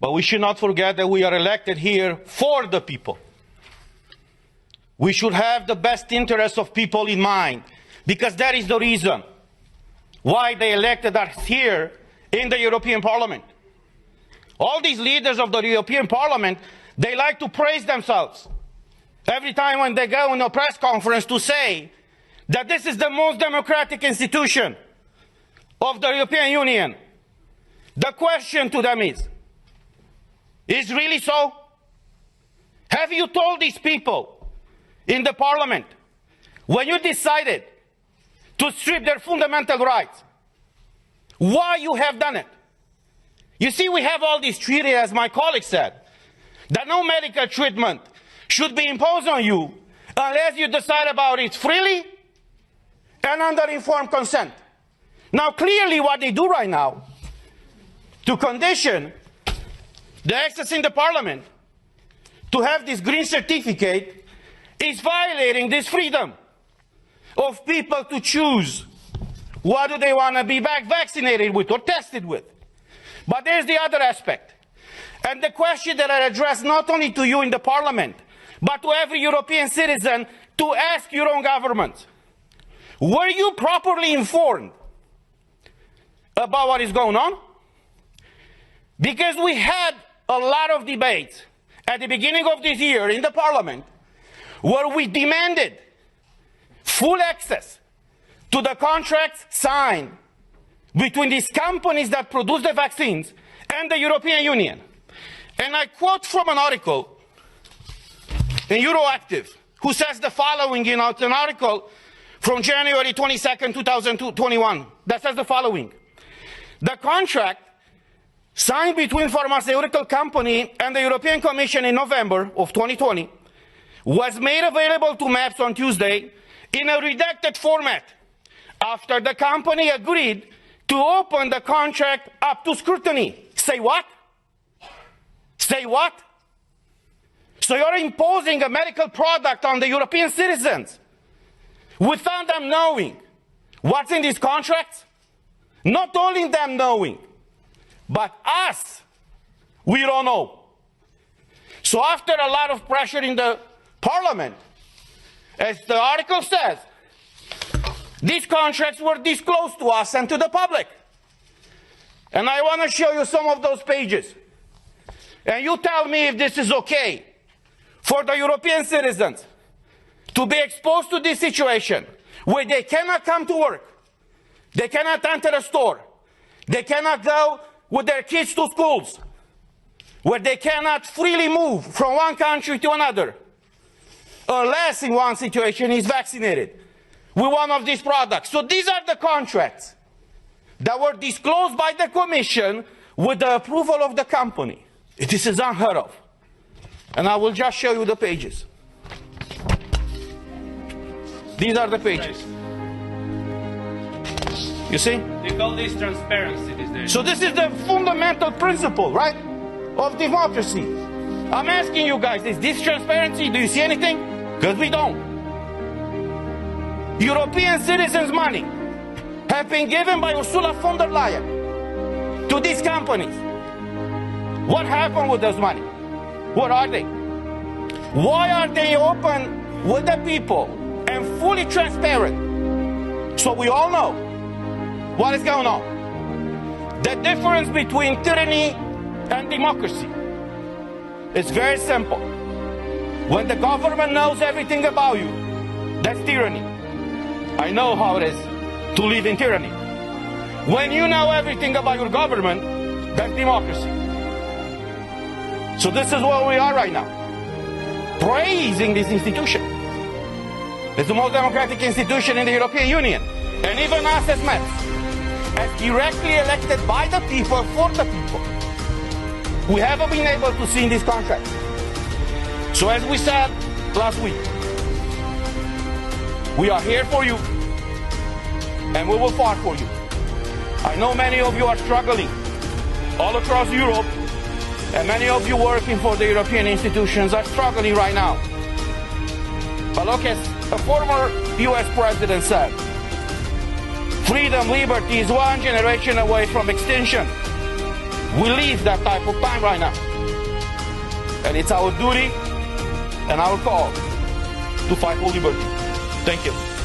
But we should not forget that we are elected here for the people. We should have the best interests of people in mind, because that is the reason why they elected us here in the European Parliament. All these leaders of the European Parliament, they like to praise themselves every time when they go in a press conference to say that this is the most democratic institution of the European Union. The question to them is really so? Have you told these people in the Parliament, when you decided to strip their fundamental rights, why you have done it? You see, we have all these treaties, as my colleague said, that no medical treatment should be imposed on you unless you decide about it freely and under informed consent. Now, clearly what they do right now to condition the access in the Parliament to have this green certificate is violating this freedom of people to choose what do they want to be vaccinated with or tested with. But there's the other aspect. And the question that I address not only to you in the Parliament, but to every European citizen, to ask your own government. Were you properly informed about what is going on? Because we had a lot of debates at the beginning of this year in the Parliament where we demanded full access to the contracts signed between these companies that produce the vaccines and the European Union. And I quote from an article in Euroactive, who says the following in an article from January 22nd, 2021, that says the following. The contract signed between pharmaceutical company and the European Commission in November of 2020 was made available to MEPs on Tuesday in a redacted format after the company agreed to open the contract up to scrutiny. Say what? Say what? So you're imposing a medical product on the European citizens without them knowing what's in these contracts? Not only them knowing, but us, we don't know. So after a lot of pressure in the Parliament, as the article says, these contracts were disclosed to us and to the public. And I want to show you some of those pages. And you tell me if this is okay for the European citizens to be exposed to this situation where they cannot come to work, they cannot enter a store, they cannot go with their kids to schools, where they cannot freely move from one country to another, unless in one situation is vaccinated with one of these products. So these are the contracts that were disclosed by the Commission with the approval of the company. This is unheard of. And I will just show you the pages. These are the pages. You see? They call this transparency these days. So this is the fundamental principle, right, of democracy. I'm asking you guys, is this transparency? Do you see anything? Because we don't. European citizens' money have been given by Ursula von der Leyen to these companies. What happened with those money? What are they? Why are they open with the people and fully transparent so we all know what is going on? The difference between tyranny and democracy is very simple. When the government knows everything about you, that's tyranny. I know how it is to live in tyranny. When you know everything about your government, that's democracy. So this is where we are right now, praising this institution. It's the most democratic institution in the European Union. And even us as MEPs, as directly elected by the people, for the people, we haven't been able to see in this contract. So as we said last week, we are here for you, and we will fight for you. I know many of you are struggling all across Europe, and many of you working for the European institutions are struggling right now. But look, as a former US president said, freedom, liberty is one generation away from extinction. We live that type of time right now. And it's our duty and our call to fight for liberty. Thank you.